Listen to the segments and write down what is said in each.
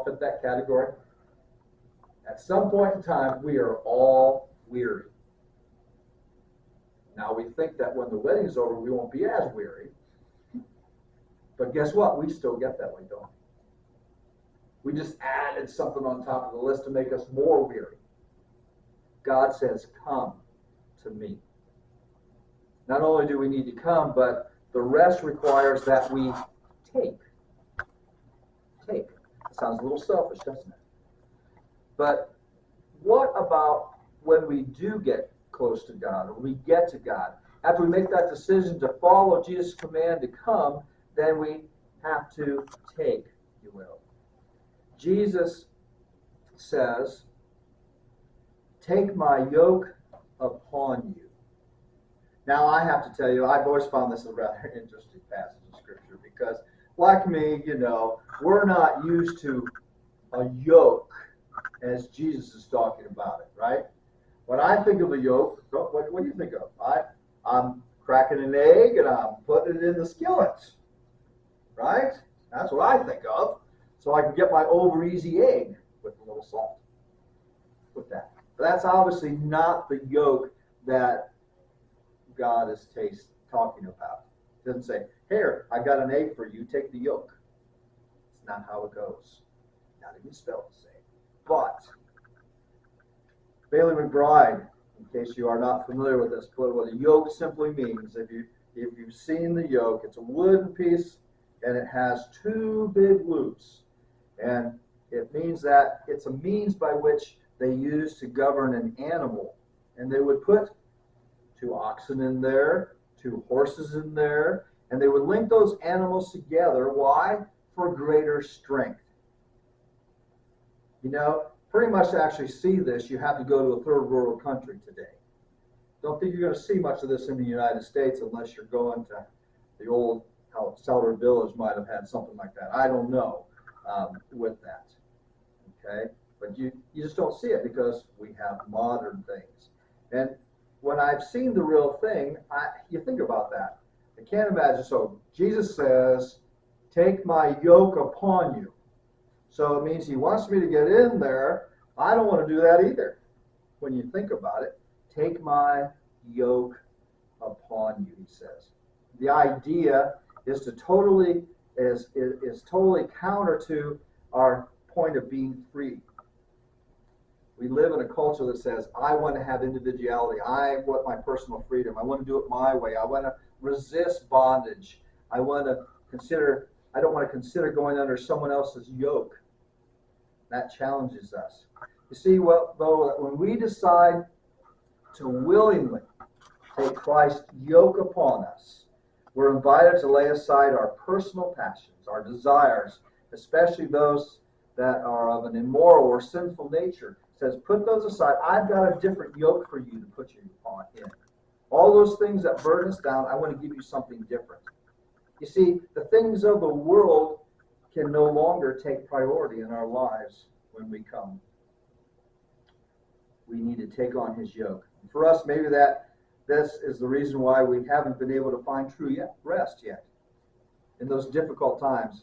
all fit that category? At some point in time, we are all weary. Now, we think that when the wedding is over, we won't be as weary. But guess what? We still get that way, don't we? We just added something on top of the list to make us more weary. God says, come to me. Not only do we need to come, but the rest requires that we take. Take. It sounds a little selfish, doesn't it? But what about when we do get close to God, or we get to God? After we make that decision to follow Jesus' command to come, then we have to take, you will. Jesus says, take my yoke upon you. Now, I have to tell you, I've always found this a rather interesting passage of Scripture because, like me, we're not used to a yoke as Jesus is talking about it, right? When I think of a yoke, what do you think of? I'm cracking an egg and I'm putting it in the skillet, right? That's what I think of. So I can get my over easy egg with a little salt. With that. But that's obviously not the yoke that God is talking about. It doesn't say, here, I got an egg for you, take the yoke. It's not how it goes. Not even spelled the same. But Bailey McBride, in case you are not familiar with this, what a yoke simply means. If you've seen the yoke, it's a wooden piece and it has two big loops. And it means that it's a means by which they use to govern an animal. And they would put 2 oxen in there, 2 horses in there, and they would link those animals together. Why? For greater strength. Pretty much to actually see this, you have to go to a third world country today. Don't think you're going to see much of this in the United States unless you're going to the old, how Cellar Village might have had something like that. I don't know with that. Okay? But you just don't see it because we have modern things. And when I've seen the real thing, you think about that. I can't imagine. So Jesus says, take my yoke upon you. So it means he wants me to get in there. I don't want to do that either. When you think about it, take my yoke upon you, he says. The idea is totally counter to our point of being free. We live in a culture that says, I want to have individuality. I want my personal freedom. I want to do it my way. I want to resist bondage. I don't want to consider going under someone else's yoke. That challenges us. You see, when we decide to willingly take Christ's yoke upon us, we're invited to lay aside our personal passions, our desires, especially those that are of an immoral or sinful nature. It says, put those aside. I've got a different yoke for you to put you upon in. All those things that burden us down, I want to give you something different. You see, the things of the world can no longer take priority in our lives when we come. We need to take on his yoke. And for us, maybe this is the reason why we haven't been able to find true rest yet in those difficult times.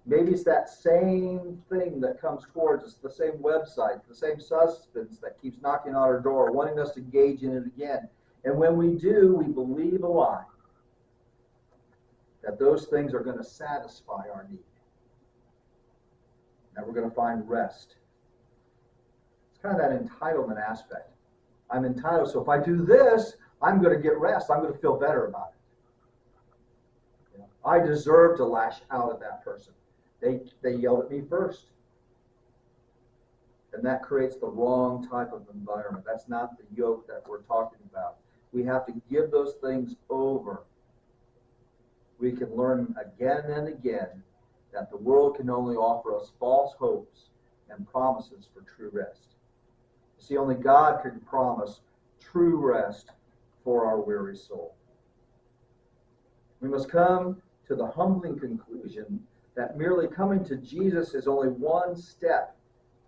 Maybe it's that same thing that comes towards us, the same website, the same substance that keeps knocking on our door, wanting us to engage in it again. And when we do, we believe a lie that those things are going to satisfy our need. That we're going to find rest. It's kind of that entitlement aspect. I'm entitled, so if I do this, I'm going to get rest. I'm going to feel better about it. I deserve to lash out at that person. They yelled at me first. And that creates the wrong type of environment. That's not the yoke that we're talking about. We have to give those things over. We can learn again and again that the world can only offer us false hopes and promises for true rest. You see, only God can promise true rest for our weary soul. We must come to the humbling conclusion that merely coming to Jesus is only one step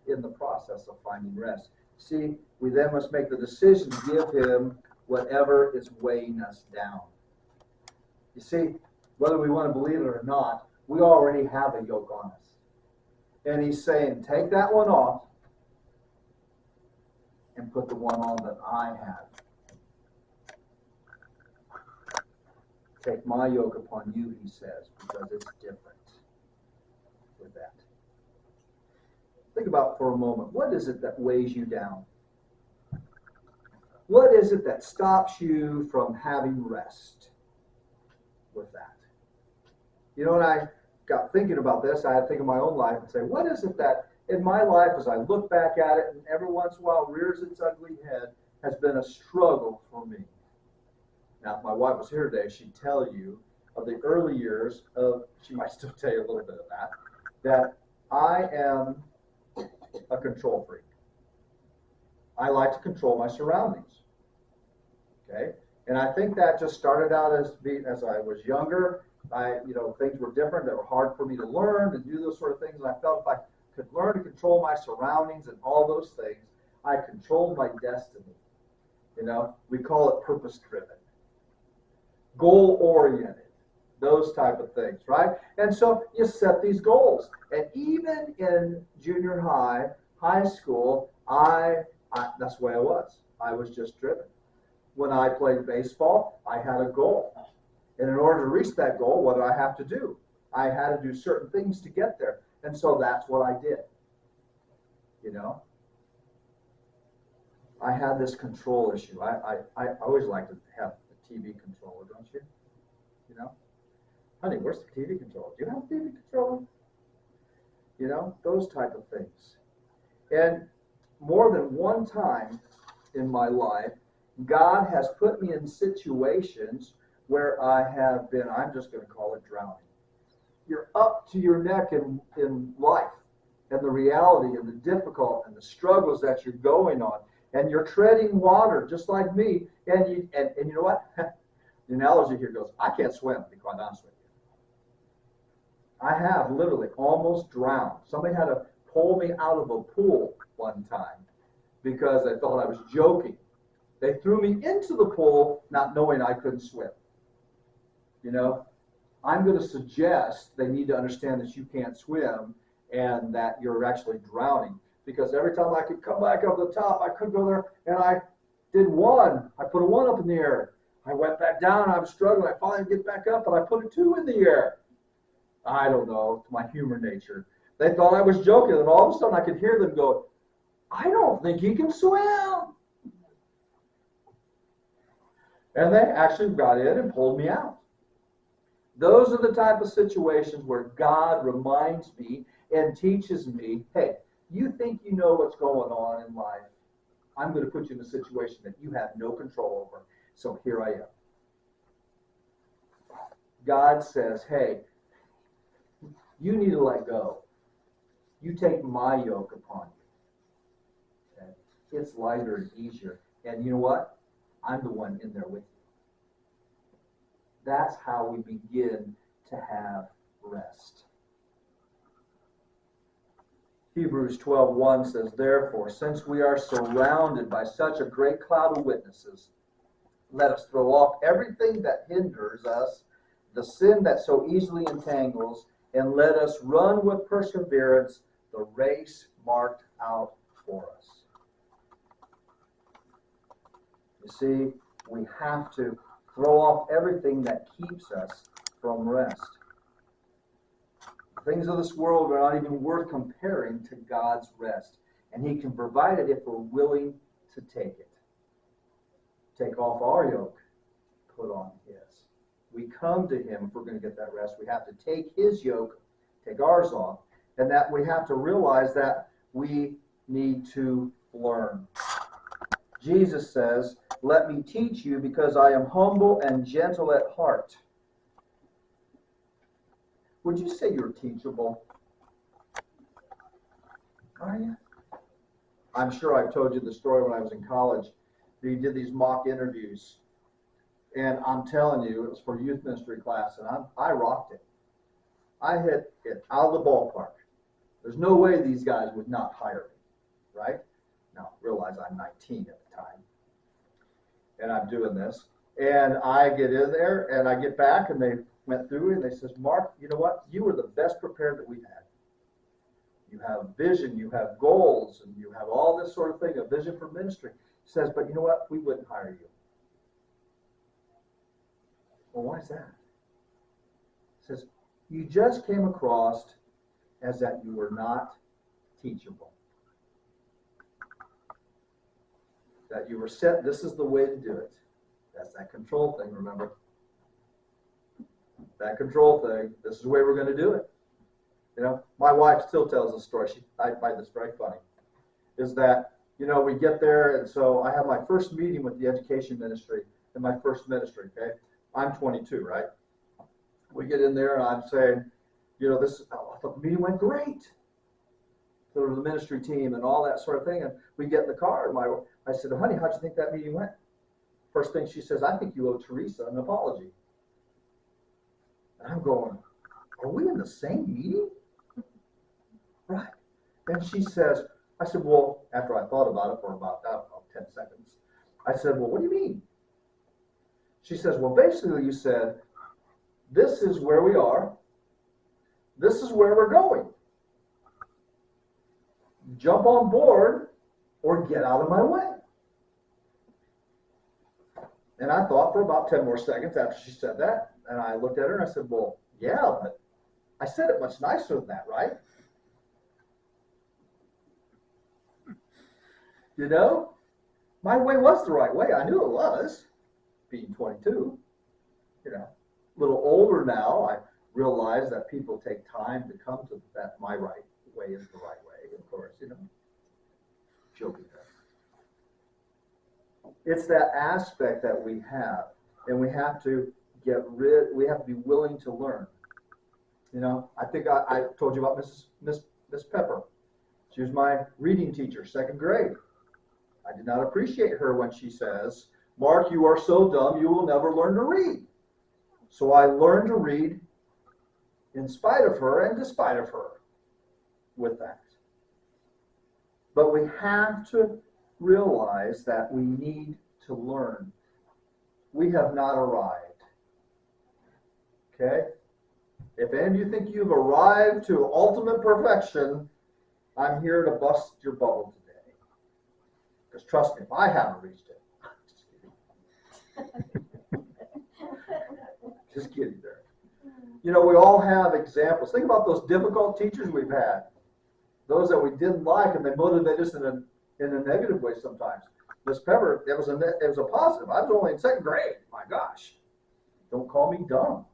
in the process of finding rest. See, we then must make the decision to give him whatever is weighing us down. You see, whether we want to believe it or not, we already have a yoke on us. And he's saying, take that one off and put the one on that I have. Take my yoke upon you, he says, because it's different with that. Think about for a moment, what is it that weighs you down? What is it that stops you from having rest with that? You know, when I got thinking about this, I had to think of my own life and say, what is it that in my life, as I look back at it, and every once in a while rears its ugly head, has been a struggle for me? Now, if my wife was here today, she'd tell you of the early years of, she might still tell you a little bit of that I am a control freak. I like to control my surroundings. Okay? And I think that just started out as I was younger. Things were different. They were hard for me to learn and do those sort of things. And I felt if I could learn to control my surroundings and all those things, I controlled my destiny. We call it purpose-driven, goal-oriented, those type of things, right? And so you set these goals. And even in junior high, high school, that's the way I was. I was just driven. When I played baseball, I had a goal. And in order to reach that goal, what did I have to do? I had to do certain things to get there. And so that's what I did. I had this control issue. I always like to have a TV controller, don't you? Honey, where's the TV controller? Do you have a TV controller? Those type of things. And more than one time in my life, God has put me in situations where I have been, I'm just going to call it drowning. You're up to your neck in life and the reality and the difficult and the struggles that you're going on. And you're treading water just like me. And you know what? The analogy here goes, I can't swim, to be quite honest with you. I have literally almost drowned. Somebody had to pull me out of a pool one time because they thought I was joking. They threw me into the pool not knowing I couldn't swim. I'm going to suggest they need to understand that you can't swim and that you're actually drowning. Because every time I could come back up the top, I could go there, and I did one. I put a 1 up in the air. I went back down, I was struggling. I finally get back up, and I put a 2 in the air. I don't know, to my human nature. They thought I was joking, and all of a sudden I could hear them go, I don't think he can swim. And they actually got in and pulled me out. Those are the type of situations where God reminds me and teaches me, hey, you think you know what's going on in life. I'm going to put you in a situation that you have no control over. So here I am. God says, hey, you need to let go. You take my yoke upon you. Okay? It's lighter and easier. And you know what? I'm the one in there with you. That's how we begin to have rest. Hebrews 12:1 says, therefore, since we are surrounded by such a great cloud of witnesses, let us throw off everything that hinders us, the sin that so easily entangles, and let us run with perseverance the race marked out for us. You see, we have to throw off everything that keeps us from rest. Things of this world are not even worth comparing to God's rest. And He can provide it if we're willing to take it. Take off our yoke, put on His. We come to Him if we're going to get that rest. We have to take His yoke, take ours off, and that we have to realize that we need to learn. Jesus says, let me teach you because I am humble and gentle at heart. Would you say you're teachable? Are you? I'm sure I've told you the story when I was in college. We did these mock interviews. And I'm telling you, it was for youth ministry class, and I rocked it. I hit it out of the ballpark. There's no way these guys would not hire me, right? Now, realize I'm 19 at the time. And I'm doing this. And I get in there, and I get back, and they went through, and they says, Mark, you know what? You were the best prepared that we've had. you have vision, you have goals, and you have all this sort of thing, a vision for ministry. He says, but you know what? We wouldn't hire you. Well, why is that? He says, you just came across as that you were not teachable. That you were set, this is the way to do it. That's that control thing, remember? That control thing, this is the way we're going to do it. You know, my wife still tells a story. I find this very funny. Is that, you know, we get there, and so I have my first meeting with the education ministry in my first ministry, okay? I'm 22, right? We get in there, and I'm saying, you know, I thought the meeting went great. So there was a ministry team and all that sort of thing, and we get in the car, and I said, honey, how'd you think that meeting went? First thing she says, I think you owe Teresa an apology. And I'm going, are we in the same meeting? Right. And she says, I said, well, after I thought about it for about, I don't know, 10 seconds, I said, well, what do you mean? She says, well, basically you said, this is where we are. This is where we're going. Jump on board or get out of my way. And I thought for about 10 more seconds after she said that, and I looked at her and I said, well, yeah, but I said it much nicer than that, right? You know, my way was the right way. I knew it was, being 22. You know, a little older now, I realize that people take time to come to that my right way is the right way, of course, you know. Joking there. It's that aspect that we have, and we have to we have to be willing to learn. You know, I think I told you about Miss Pepper. She was my reading teacher, second grade. I did not appreciate her when she says, Mark, you are so dumb, you will never learn to read. So I learned to read in spite of her and despite of her with that. But we have to realize that we need to learn. We have not arrived. Okay? If any of you think you've arrived to ultimate perfection, I'm here to bust your bubble today. Because trust me, if I haven't reached it, just kidding there. You know, we all have examples. Think about those difficult teachers we've had. Those that we didn't like, and they motivated us in a negative way sometimes. Miss Pepper, it was a positive. I was only in second grade. My gosh. Don't call me dumb.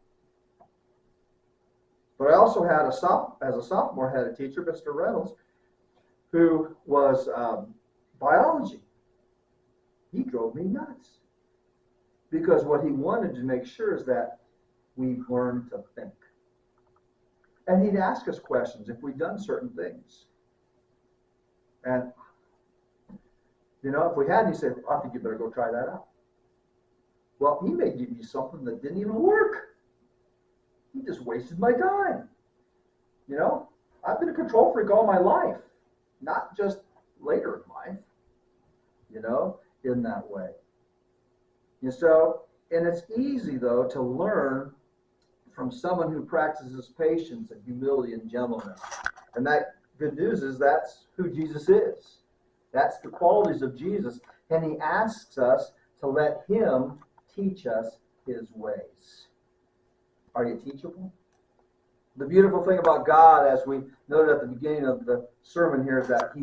But I also had as a sophomore, had a teacher, Mr. Reynolds, who was biology. He drove me nuts. Because what he wanted to make sure is that we learn to think. And he'd ask us questions if we'd done certain things. And, you know, if we hadn't, he said, I think you better go try that out. Well, he may give you something that didn't even work. He just wasted my time. You know, I've been a control freak all my life, not just later in life, you know, in that way. And so, and it's easy, though, to learn from someone who practices patience and humility and gentleness. And that good news is that's who Jesus is. That's the qualities of Jesus. And he asks us to let him teach us his ways. Are you teachable? The beautiful thing about God, as we noted at the beginning of the sermon here, is that he